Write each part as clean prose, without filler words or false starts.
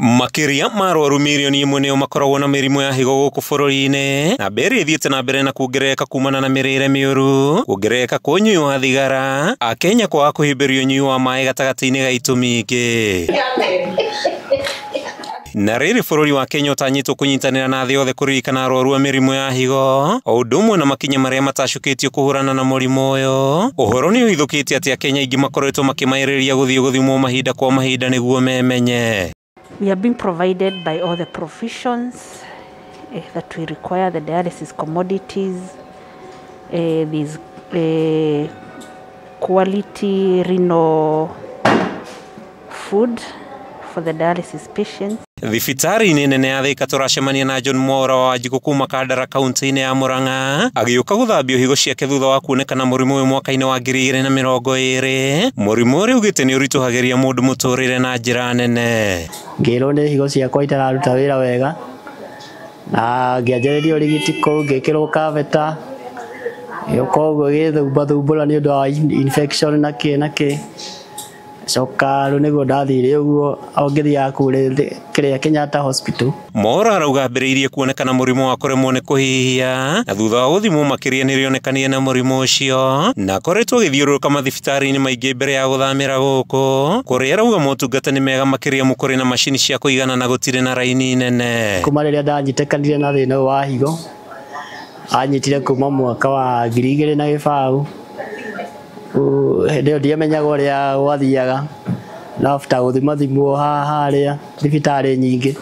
Makiria marwaru milioni imwe nio makoragwo na mirimu ya higo guku bururi-ini na mbere ithiete na mbere na kuongerereka kumana na mirire miuru, kuongerereka kwa unyui wa thigara, Akenya kwaga kuhimbirio unyui wa mai gatagati-ini ga itumi ingi. Na riri bururi wa Kenya utanyitwo kunyitanira na thii yothe kuririkana arwaru a mirimu ya higo o undu umwe na makinya maria matacukitio kuhurana na murimu uyu. Uhoro ni uithukite ati Akenya ingi makoretwo makimairiria guthimwo mahinda kwa mahinda niguo memenye. We are being provided by all the provisions that we require, the dialysis commodities, these quality renal food for the dialysis patients. Thibitari nene ya Thika turacemania na John Mora wa Wanjiku kuma Kandara kaunti-ini ya Murang'a agiuka guthambio higo ciake thutha wa kuonekana murimu uyu mwaka-ini wa 2020. Murimu uri ugite ni urituhagiria mundu muturire na njira nene. Ngirwo ni higo ciakwa itararuta wira wega na ngianjĩrĩrio rigiti kũu ngĩkĩrwo kaveta koguo gĩthumbathumbũra nĩ ũndũ wa infection na kĩ coka rĩu nĩguo ndathire ũguo ngĩthiaga kũrĩa Kenyatta Hospital. Mora arauga ambĩrĩirie kuonekana mũrimũ wa kũremwo nĩ kũhihia na thutha wa gũthimwo makĩria nĩrĩonekanire na mũrimũ ũcio na akoretwo agĩthiũrũrũka mathibitarĩ-inĩ maingĩ mbere ya gũthamĩra gũkũ, kũrĩa arauga motungata nĩ mega makĩria mũkũrĩ na macini cia kũigana na gũtirĩ na raini nene. Kuma rĩrĩa ndanyitĩkanire na thĩna wa higo anyitire kuma mwaka wa 2007 ndio ndiamenyaga ũrĩa gwathiaga na after gũthimwo harĩa thibitarĩ nyingĩ.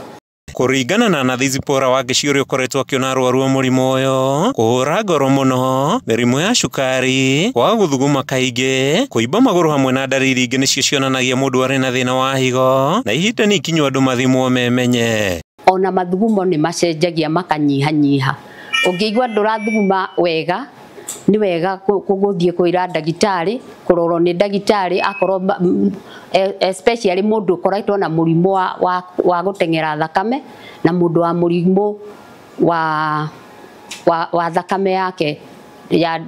Kuringana na Nathi Zipora wa Gĩciũrĩ ukoretwo akiona arwaru a mũrimũ ũyũ kũhũra ngoro mũno, mĩrimũ ya cukari, kwaga gũthuguma kaingĩ, kũimba magũrũ hamwe na ndariri ingĩ nĩcio cionanagia mũndũ arĩ na thĩna wa higo na ihinda nĩ ikinyu andũ mathimwo memenye. Ona mathugumo nĩ macenjagia makanyihanyiha. Ũngĩigua ndũrathuguma wega ni wega gũthiĩ kwĩra ndagĩtarĩ, kũrorwo nĩ ndagĩtarĩ akorwo especially mũndũ ũkoretwo na mũrimũ wa gũteng'era thakame na mũndũ wa mũrimũ wa thakame yake ya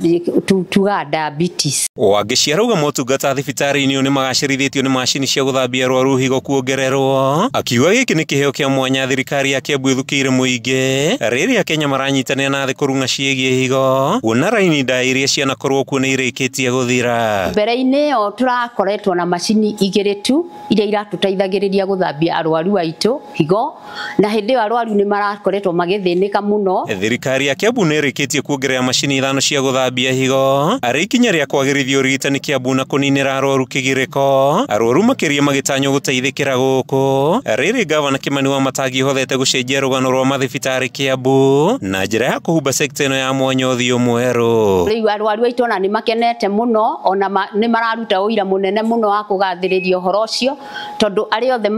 tuga diabetes. Wangici arauga motungata thibitarĩ-inĩ nĩ magacĩrithĩtio nĩ macini cia gũthambia arwaru higo kuongererwo, akiuga gĩkĩ nĩ kĩheo kĩa mwanya thirikari ya Kiambu ĩthukĩire mũingĩ rĩrĩa Akenya maranyitanĩra na thĩ kũrung'a ciĩgiĩ higo, kuona raini nda iria cianakorwo kuo nĩ irĩkĩtie gũthira. Mbere-inĩ ĩyo tũrakoretwo na macini igĩrĩ tu iria iratũteithagĩrĩria gũthambia arwaru aitũ higo, na hĩndĩ ĩyo arwaru nĩ marakoretwo magĩthĩnĩka mũno. Thirikari ya Kiambu nĩ ĩrĩkĩtie kuongerera macini 5 cia gũthambia higo arĩ ikinya rĩa kwagĩrithia ũrigitani Kiambu na kũninĩra arwaru kĩgirĩko, arwaru makĩria magĩtanywo gũteithĩkĩra gũkũ. Rĩrĩ Gavana Kimani Wamatangi hothete gũcenjia rũgano rwa mathibitarĩ Kiambu na njĩra ya kũhumba sekta ĩno ya mwanya ũthiũ mwerũ. Rĩu arwaru aitũ ona nĩ makenete mũno, ona nĩ mararuta ũira mũnene mũno wa kũgathĩrĩria ũhoro ũcio, tondũ arĩa othe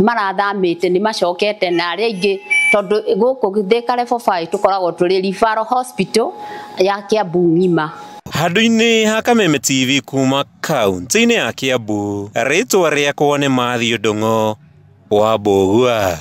marathamĩte nĩ macokete na arĩa aingĩ, tondũ gũkũ Thika Level 5 tũkoragwo tũrĩ referral hospital ya Kiambu ng'ima. Handũ-inĩ ha Kameme TV kuma kaunti-inĩ ya Kiambu, rĩtwa rĩakwa nĩ Mathew Ndung'u wa Mbũgua.